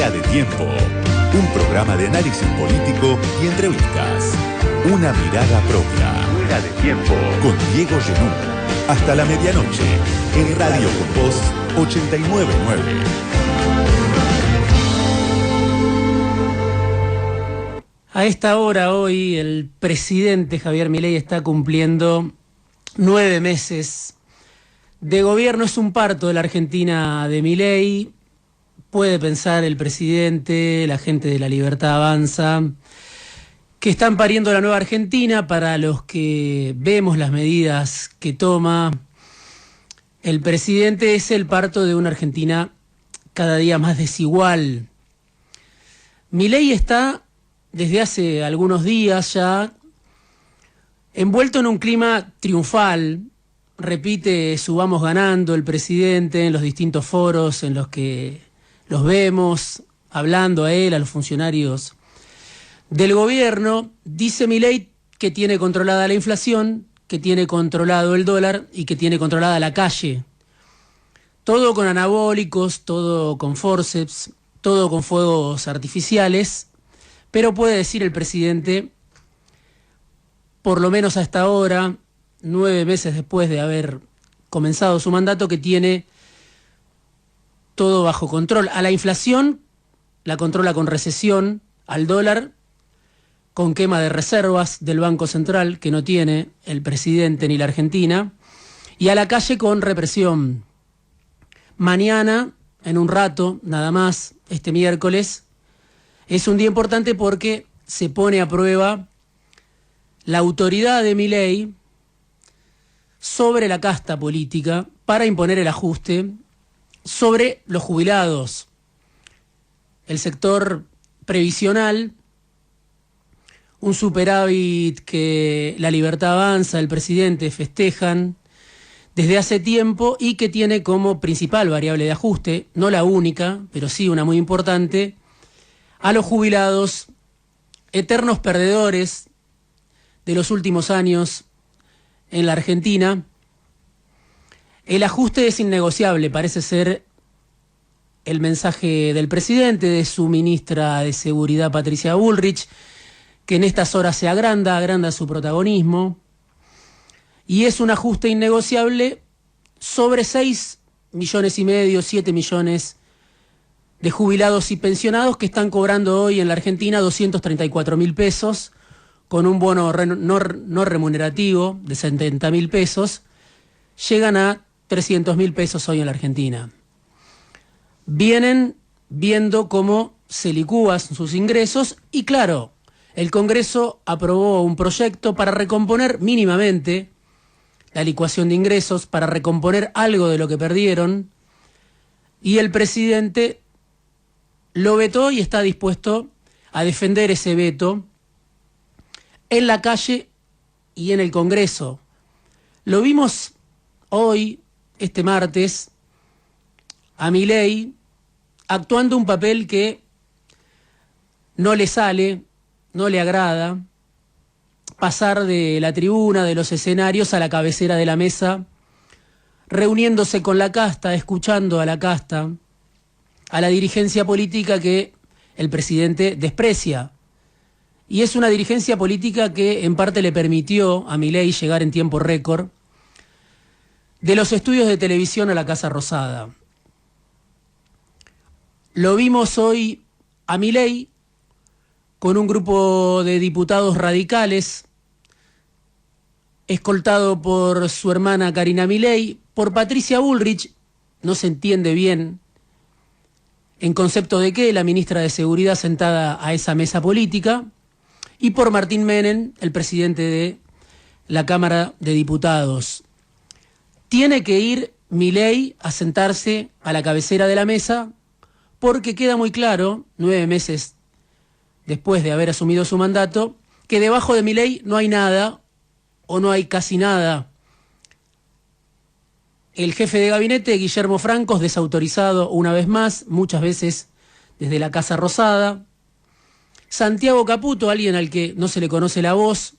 Fuera de Tiempo, un programa de análisis político y entrevistas. Una mirada propia. Fuera de Tiempo. Con Diego Genú. Hasta la medianoche. En Radio Con Voz 899. A esta hora hoy el presidente Javier Milei está cumpliendo 9 meses de gobierno. Es un parto de la Argentina de Milei. Puede pensar el presidente, la gente de La Libertad Avanza, que están pariendo la nueva Argentina. Para los que vemos las medidas que toma el presidente, es el parto de una Argentina cada día más desigual. Milei está desde hace algunos días ya envuelto en un clima triunfal. Repite su vamos ganando el presidente en los distintos foros en los que los vemos, hablando a él, a los funcionarios del gobierno. Dice Milei que tiene controlada la inflación, que tiene controlado el dólar y que tiene controlada la calle. Todo con anabólicos, todo con forceps, todo con fuegos artificiales. Pero puede decir el presidente, por lo menos hasta ahora, 9 meses después de haber comenzado su mandato, que tiene todo bajo control. A la inflación la controla con recesión, al dólar con quema de reservas del Banco Central, que no tiene el presidente ni la Argentina, y a la calle con represión. Mañana, en un rato, nada más, este miércoles, es un día importante porque se pone a prueba la autoridad de Milei sobre la casta política para imponer el ajuste sobre los jubilados, el sector previsional, un superávit que La Libertad Avanza, el presidente, festejan desde hace tiempo y que tiene como principal variable de ajuste, no la única, pero sí una muy importante, a los jubilados, eternos perdedores de los últimos años en la Argentina. El ajuste es innegociable, parece ser el mensaje del presidente, de su ministra de Seguridad, Patricia Bullrich, que en estas horas se agranda su protagonismo, y es un ajuste innegociable sobre 6,5 millones, 7 millones de jubilados y pensionados que están cobrando hoy en la Argentina 234.000 pesos, con un bono no remunerativo de 70.000 pesos, llegan a 300.000 pesos hoy en la Argentina. Vienen viendo cómo se licúan sus ingresos y, claro, el Congreso aprobó un proyecto para recomponer mínimamente la licuación de ingresos, para recomponer algo de lo que perdieron, y el presidente lo vetó y está dispuesto a defender ese veto en la calle y en el Congreso. Lo vimos hoy, este martes, a Milei actuando un papel que no le sale, no le agrada, pasar de la tribuna, de los escenarios, a la cabecera de la mesa, reuniéndose con la casta, escuchando a la casta, a la dirigencia política que el presidente desprecia. Y es una dirigencia política que en parte le permitió a Milei llegar en tiempo récord de los estudios de televisión a la Casa Rosada. Lo vimos hoy a Milei con un grupo de diputados radicales, escoltado por su hermana Karina Milei, por Patricia Bullrich, no se entiende bien en concepto de qué, la ministra de Seguridad sentada a esa mesa política, y por Martín Menem, el presidente de la Cámara de Diputados. Tiene que ir Milei a sentarse a la cabecera de la mesa porque queda muy claro, 9 meses después de haber asumido su mandato, que debajo de Milei no hay nada o no hay casi nada. El jefe de gabinete, Guillermo Francos, desautorizado una vez más, muchas veces desde la Casa Rosada. Santiago Caputo, alguien al que no se le conoce la voz,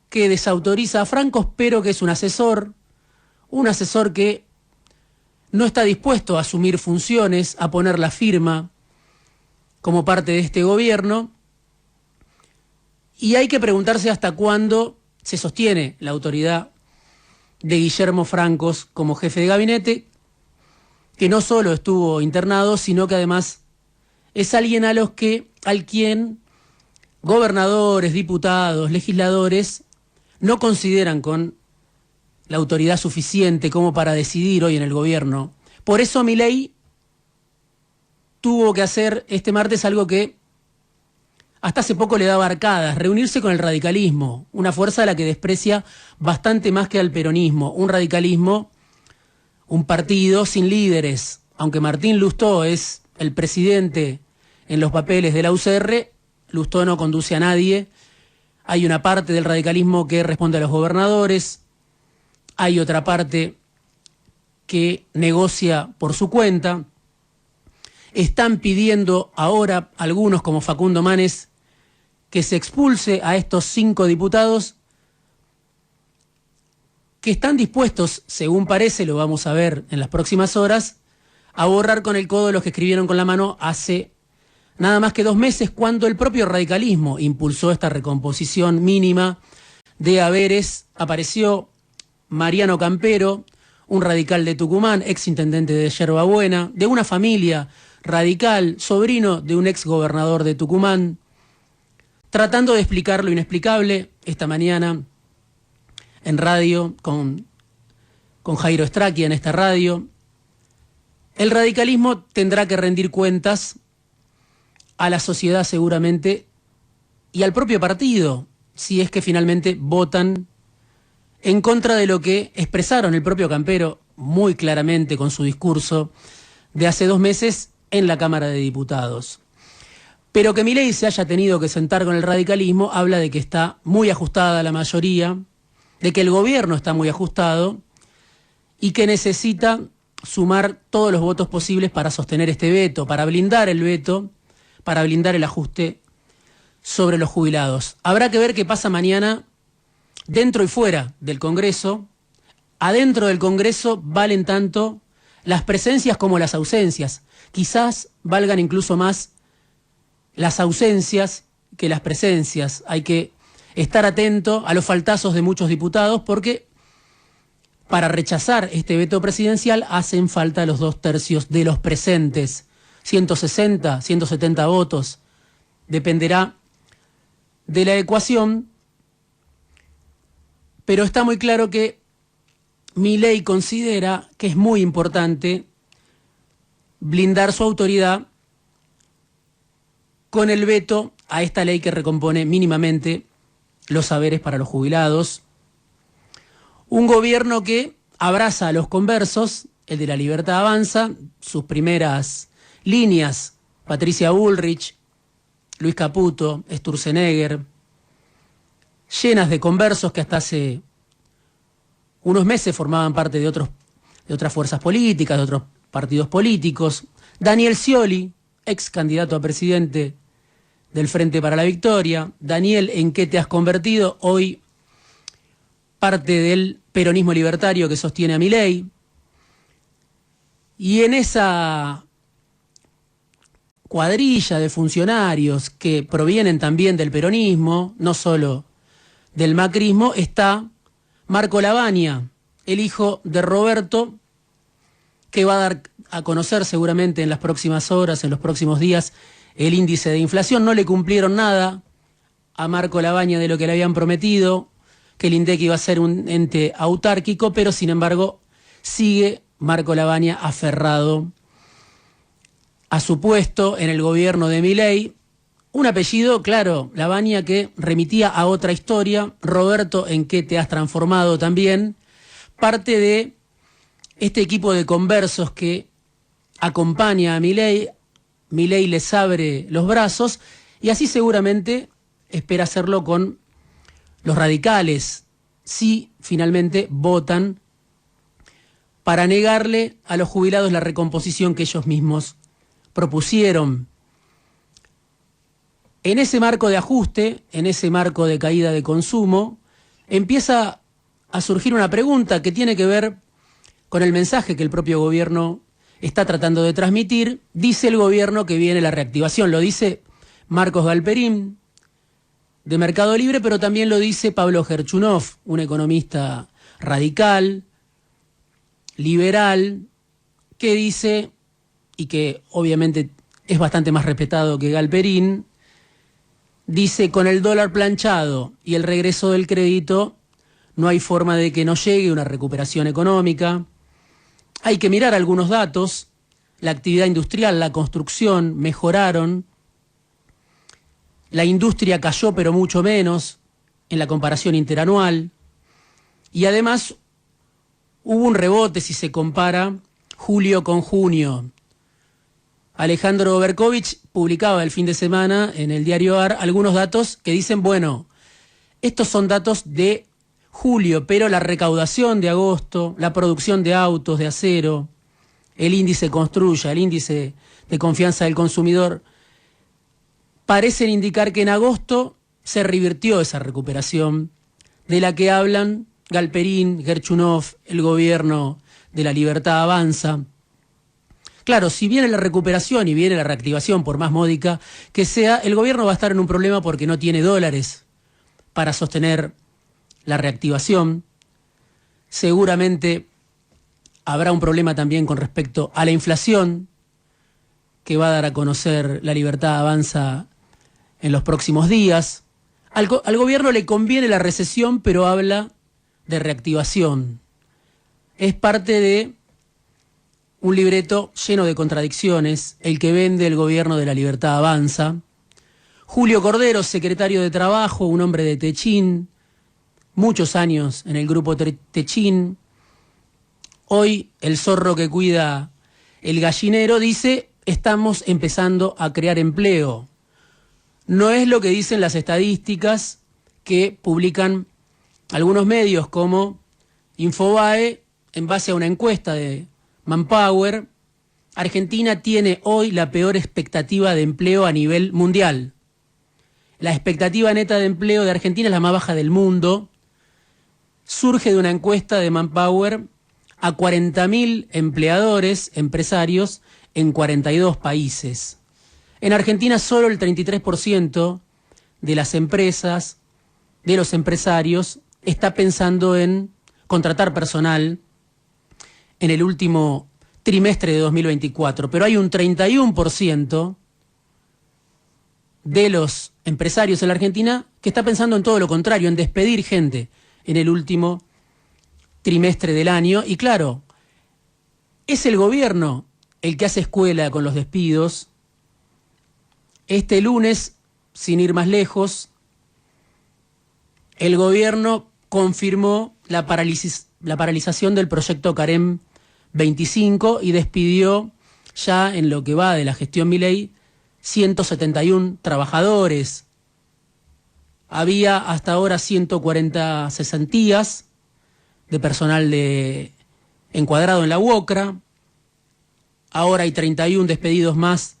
que desautoriza a Francos, pero que es un asesor que no está dispuesto a asumir funciones, a poner la firma como parte de este gobierno. Y hay que preguntarse hasta cuándo se sostiene la autoridad de Guillermo Francos como jefe de gabinete, que no solo estuvo internado, sino que además es alguien al quien gobernadores, diputados, legisladores no consideran con la autoridad suficiente como para decidir hoy en el gobierno. Por eso Milei tuvo que hacer este martes algo que hasta hace poco le daba arcadas: reunirse con el radicalismo, una fuerza a la que desprecia bastante más que al peronismo, un radicalismo, un partido sin líderes. Aunque Martín Lustó es el presidente en los papeles de la UCR, Lustó no conduce a nadie. Hay una parte del radicalismo que responde a los gobernadores, hay otra parte que negocia por su cuenta. Están pidiendo ahora algunos, como Facundo Manes, que se expulse a estos 5 diputados que están dispuestos, según parece, lo vamos a ver en las próximas horas, a borrar con el codo los que escribieron con la mano hace nada más que 2 meses, cuando el propio radicalismo impulsó esta recomposición mínima de haberes. Apareció Mariano Campero, un radical de Tucumán, ex intendente de Yerba Buena, de una familia radical, sobrino de un ex gobernador de Tucumán, tratando de explicar lo inexplicable. Esta mañana en radio con Jairo Estraquia, en esta radio, el radicalismo tendrá que rendir cuentas a la sociedad seguramente y al propio partido, si es que finalmente votan en contra de lo que expresaron el propio Campero muy claramente con su discurso de hace 2 meses en la Cámara de Diputados. Pero que Milei se haya tenido que sentar con el radicalismo habla de que está muy ajustada la mayoría, de que el gobierno está muy ajustado y que necesita sumar todos los votos posibles para sostener este veto, para blindar el veto, para blindar el ajuste sobre los jubilados. Habrá que ver qué pasa mañana dentro y fuera del Congreso. Adentro del Congreso valen tanto las presencias como las ausencias. Quizás valgan incluso más las ausencias que las presencias. Hay que estar atento a los faltazos de muchos diputados, porque para rechazar este veto presidencial hacen falta los 2/3 de los presentes. 160, 170 votos. Dependerá de la ecuación, pero está muy claro que Milei considera que es muy importante blindar su autoridad con el veto a esta ley que recompone mínimamente los haberes para los jubilados. Un gobierno que abraza a los conversos, el de La Libertad Avanza, sus primeras líneas, Patricia Bullrich, Luis Caputo, Sturzenegger, llenas de conversos que hasta hace unos meses formaban parte de otras fuerzas políticas, de otros partidos políticos. Daniel Scioli, ex candidato a presidente del Frente para la Victoria. Daniel, ¿en qué te has convertido? Hoy parte del peronismo libertario que sostiene a Milei. Y en esa cuadrilla de funcionarios que provienen también del peronismo, no solo del macrismo, está Marco Lavagna, el hijo de Roberto, que va a dar a conocer seguramente en las próximas horas, en los próximos días, el índice de inflación. No le cumplieron nada a Marco Lavagna de lo que le habían prometido, que el INDEC iba a ser un ente autárquico, pero sin embargo sigue Marco Lavagna aferrado a su puesto en el gobierno de Milei. Un apellido, claro, Lavagna, que remitía a otra historia. Roberto, ¿en qué te has transformado también? Parte de este equipo de conversos que acompaña a Milei. Milei les abre los brazos y así seguramente espera hacerlo con los radicales, si finalmente votan para negarle a los jubilados la recomposición que ellos mismos propusieron. En ese marco de ajuste, en ese marco de caída de consumo, empieza a surgir una pregunta que tiene que ver con el mensaje que el propio gobierno está tratando de transmitir. Dice el gobierno que viene la reactivación, lo dice Marcos Galperín de Mercado Libre, pero también lo dice Pablo Gerchunov, un economista radical, liberal, que dice, y que obviamente es bastante más respetado que Galperín, dice: con el dólar planchado y el regreso del crédito no hay forma de que no llegue una recuperación económica. Hay que mirar algunos datos. La actividad industrial, la construcción mejoraron. La industria cayó, pero mucho menos en la comparación interanual. Y además hubo un rebote si se compara julio con junio. Alejandro Berkovich publicaba el fin de semana en el diario AR algunos datos que dicen, bueno, estos son datos de julio, pero la recaudación de agosto, la producción de autos, de acero, el índice Construya, el índice de confianza del consumidor, parecen indicar que en agosto se revirtió esa recuperación de la que hablan Galperín, Gerchunov, el gobierno de La Libertad Avanza. Claro, si viene la recuperación y viene la reactivación, por más módica que sea, el gobierno va a estar en un problema porque no tiene dólares para sostener la reactivación. Seguramente habrá un problema también con respecto a la inflación que va a dar a conocer La Libertad Avanza en los próximos días. Al gobierno le conviene la recesión, pero habla de reactivación. Es parte de un libreto lleno de contradicciones, el que vende el gobierno de La Libertad Avanza. Julio Cordero, secretario de Trabajo, un hombre de Techín, muchos años en el grupo Techín, hoy el zorro que cuida el gallinero, dice: estamos empezando a crear empleo. No es lo que dicen las estadísticas que publican algunos medios como Infobae en base a una encuesta de Manpower. Argentina tiene hoy la peor expectativa de empleo a nivel mundial. La expectativa neta de empleo de Argentina es la más baja del mundo. Surge de una encuesta de Manpower a 40.000 empleadores, empresarios, en 42 países. En Argentina solo el 33% de las empresas, de los empresarios, está pensando en contratar personal en el último trimestre de 2024. Pero hay un 31% de los empresarios en la Argentina que está pensando en todo lo contrario, en despedir gente en el último trimestre del año. Y claro, es el gobierno el que hace escuela con los despidos. Este lunes, sin ir más lejos, el gobierno confirmó la paralización del proyecto Carem 25 y despidió ya en lo que va de la gestión Milei 171 trabajadores. Había hasta ahora 140 cesantías de personal encuadrado en la UOCRA. Ahora hay 31 despedidos más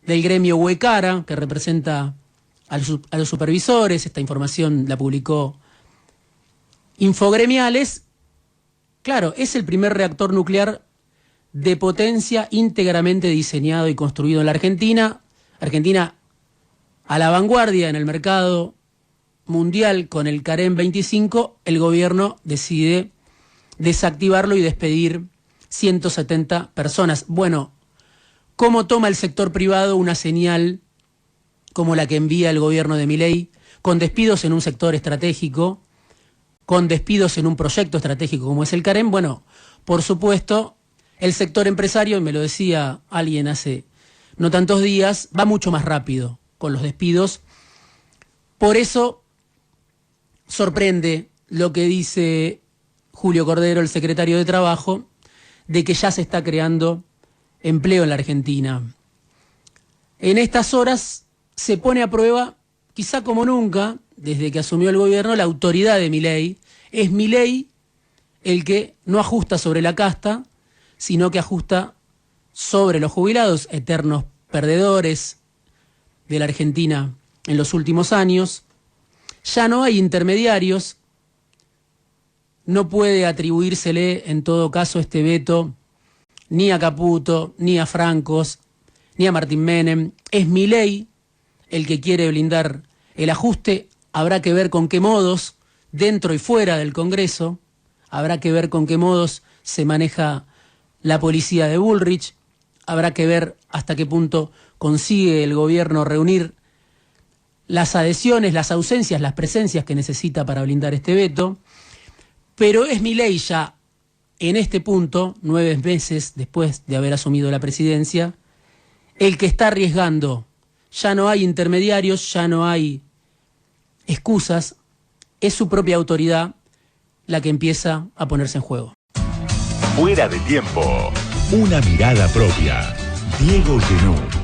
del gremio Huecara, que representa a los supervisores. Esta información la publicó Infogremiales. Claro, es el primer reactor nuclear de potencia íntegramente diseñado y construido en la Argentina. Argentina a la vanguardia en el mercado mundial con el Carem 25, el gobierno decide desactivarlo y despedir 170 personas. Bueno, ¿cómo toma el sector privado una señal como la que envía el gobierno de Milei, con despidos en un sector estratégico, con despidos en un proyecto estratégico como es el Carem? Bueno, por supuesto, el sector empresario, y me lo decía alguien hace no tantos días, va mucho más rápido con los despidos. Por eso sorprende lo que dice Julio Cordero, el secretario de Trabajo, de que ya se está creando empleo en la Argentina. En estas horas se pone a prueba, quizá como nunca, desde que asumió el gobierno, la autoridad de Milei. Es Milei el que no ajusta sobre la casta, sino que ajusta sobre los jubilados, eternos perdedores de la Argentina en los últimos años. Ya no hay intermediarios. No puede atribuírsele, en todo caso, este veto ni a Caputo, ni a Francos, ni a Martín Menem. Es Milei el que quiere blindar el ajuste. Habrá que ver con qué modos, dentro y fuera del Congreso, habrá que ver con qué modos se maneja la policía de Bullrich, habrá que ver hasta qué punto consigue el gobierno reunir las adhesiones, las ausencias, las presencias que necesita para blindar este veto. Pero es Milei ya en este punto, 9 meses después de haber asumido la presidencia, el que está arriesgando. Ya no hay intermediarios, ya no hay excusas, es su propia autoridad la que empieza a ponerse en juego. Fuera de tiempo. Una mirada propia. Diego Genú.